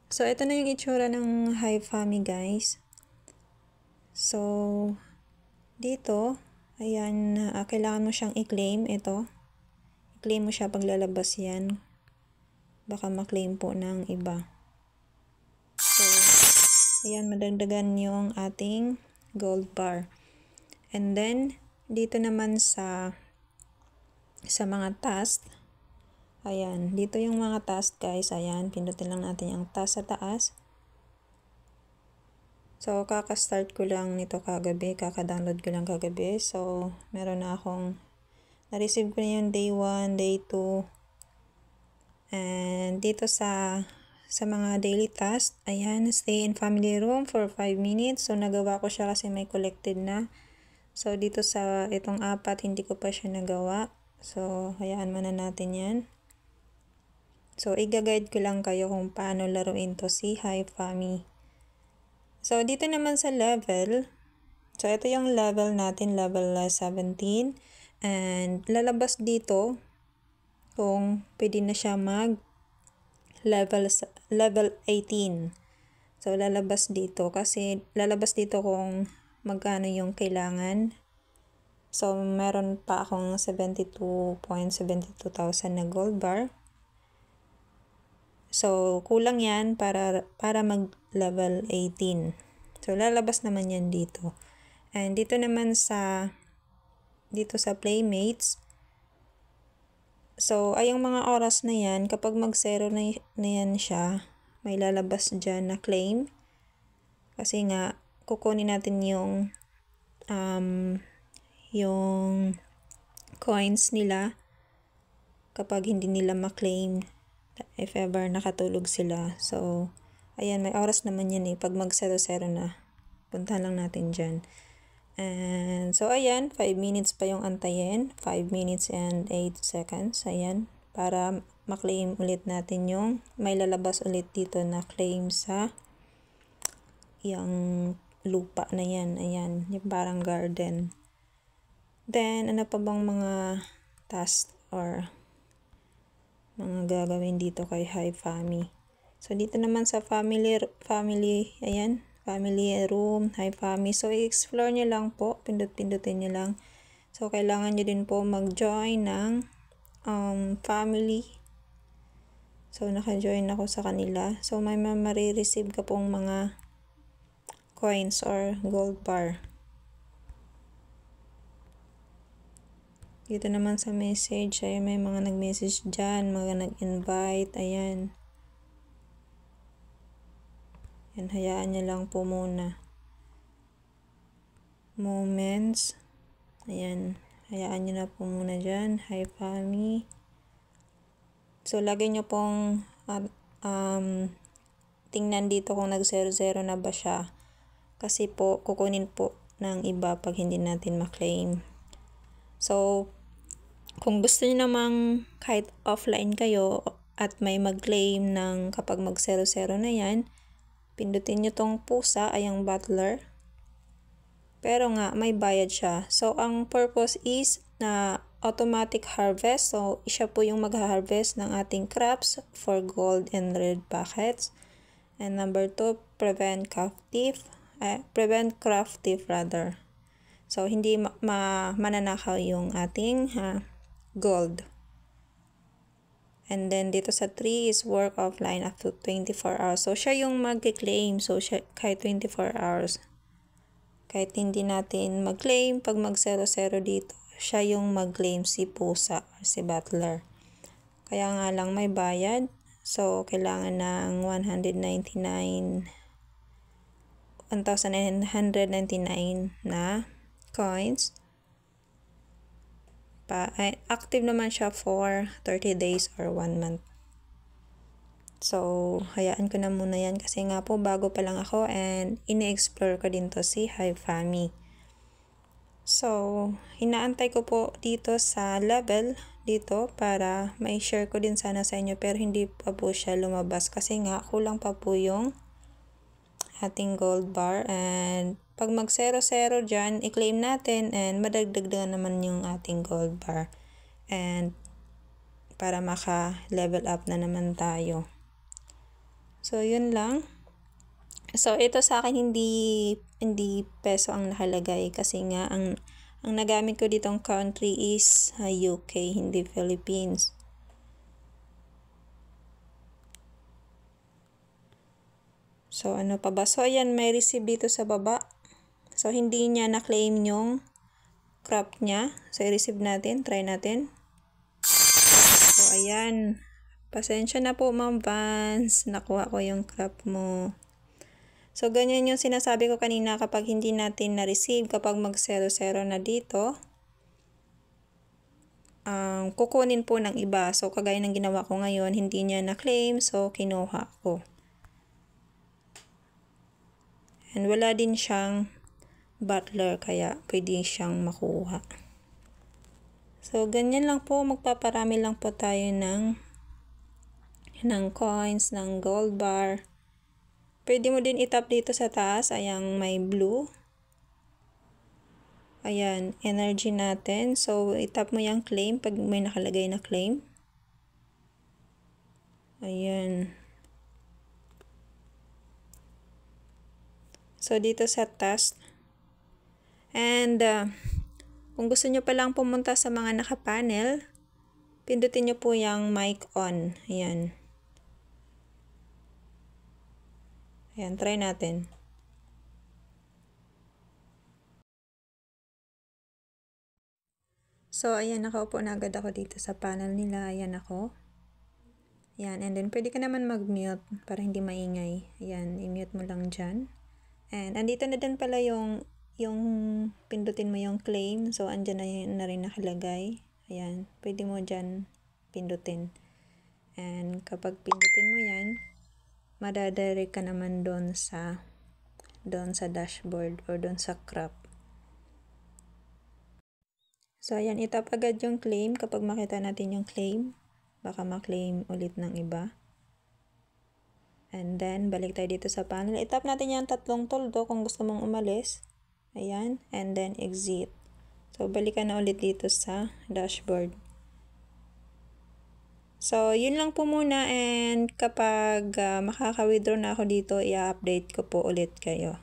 So, ito na yung itsura ng Hive Family, guys. So, dito, ayan, kailangan mo siyang i-claim ito. I-claim mo siya pag lalabas yan. Baka ma-claim po ng iba. So, ayan, madagdagan yung ating gold bar. And then, dito naman sa mga task, ayan, dito yung mga task, guys. Ayan, pindutin lang natin yung task sa taas. So, kaka-start ko lang nito kagabi, kaka-download ko lang kagabi. So, meron na akong, na-receive ko na yung day 1, day 2. And dito sa mga daily task, ayan, stay in family room for 5 minutes. So, nagawa ko siya kasi may collected na. So, dito sa itong 4, hindi ko pa siya nagawa. So, hayaan muna natin yan. So, i-guide ko lang kayo kung paano laruin to si Hive Family. So, dito naman sa level, so ito yung level natin, level 17. And lalabas dito kung pwede na siya mag level 18. So, lalabas dito kasi lalabas dito kung magkano yung kailangan. So, meron pa akong 72,72,000 na gold bar. So, kulang yan para mag level 18. So, lalabas naman yan dito. And dito naman sa Playmates. So, ay yung mga oras na yan, kapag mag-0 na yan siya, may lalabas dyan na claim. Kasi nga, kukunin natin yung coins nila kapag hindi nila ma-claim. If ever nakatulog sila. So, ayan, may oras naman yan eh. Pag mag-0-0 na, puntahan lang natin dyan. And, so, ayan, 5 minutes pa yung antayin. 5 minutes and 8 seconds. Ayan, para maklaim ulit natin yung may lalabas ulit dito na claim sa yung lupa na yan. Ayan, yung parang garden. Then, ano pa bang mga task or mga gagawin dito kay Hive Family. So, dito naman sa family, ayan, family room, Hive Family. So, i-explore nyo lang po, pindut-pindutin nyo lang. So, kailangan nyo din po mag-join ng family. So, naka-join ako sa kanila. So, may marireceive ka pong mga coins or gold bar. Dito naman sa message, ay may mga nag-message dyan, mga nag-invite, ayan. Yan, hayaan nyo lang po muna. Moments, ayan, hayaan nyo na po muna dyan, Hive Family. So, lagi nyo pong tingnan dito kung nag-0-0 na ba siya. Kasi po, kukunin po ng iba pag hindi natin ma-claim. So, kung gusto niyo namang kahit offline kayo at may mag-claim ng kapag mag-0-0 na yan, pindutin nyo tong pusa ay ang butler. Pero nga, may bayad siya. So, ang purpose is na automatic harvest. So, siya po yung mag-harvest ng ating crops for gold and red buckets. And number 2, prevent craft thief rather. So, hindi mananakaw yung ating gold. And then, dito sa 3 is work offline up to 24 hours. So, siya yung mag-claim. So, siya, kahit 24 hours. Kahit hindi natin mag-claim, pag mag-0-0 dito, siya yung mag-claim, si pusa or si butler. Kaya nga lang may bayad. So, kailangan ng 1,999 na coins. Active naman siya for 30 days or 1 month. So, hayaan ko na muna yan kasi nga po bago pa lang ako and ini-explore ko din to si Hive Family. So, inaantay ko po dito sa level dito para may share ko din sana sa inyo pero hindi pa po siya lumabas kasi nga kulang pa po yung ating gold bar and pag mag 0-0 dyan, i-claim natin and madagdagan naman yung ating gold bar and para maka-level up na naman tayo. So, yun lang. So, ito sa akin hindi peso ang nakalagay kasi nga ang nagamit ko ditong country is UK, hindi Philippines. So, ano pa ba? So, ayan, may receipt dito sa baba. So, hindi niya na-claim yung crop niya. So, i-receive natin. Try natin. So, ayan. Pasensya na po, Ma'am Vance. Nakuha ko yung crop mo. So, ganyan yung sinasabi ko kanina kapag hindi natin na-receive, kapag mag-0-0 na dito, kukunin po ng iba. So, kagaya ng ginawa ko ngayon, hindi niya na-claim, so kinuha ko. And wala din siyang butler, kaya pwede siyang makuha. So, ganyan lang po. Magpaparami lang po tayo ng coins, ng gold bar. Pwede mo din itap dito sa taas. Ayang may blue. Ayan, energy natin. So, itap mo yung claim pag may nakalagay na claim. Ayan. So, dito sa task. And, kung gusto nyo palang pumunta sa mga nakapanel, pindutin nyo po yung mic on. Ayan. Ayan, try natin. So, ayan, nakaupo na agad ako dito sa panel nila. Ayan ako. Ayan, and then pwede ka naman mag-mute para hindi maingay. Ayan, i-mute mo lang dyan. And andito na din pala yung pindutin mo yung claim. So, andyan na rin nakalagay. Ayan, pwede mo dyan pindutin. And kapag pindutin mo yan, madadirect ka naman doon sa dashboard or doon sa crop. So, ayan, itap agad yung claim kapag makita natin yung claim. Baka ma-claim ulit ng iba. And then, balik tayo dito sa panel. Itap natin yung 3 toldo kung gusto mong umalis. Ayan. And then, exit. So, balikan na ulit dito sa dashboard. So, yun lang po muna. And kapag makaka-withdraw na ako dito, i-update ko po ulit kayo.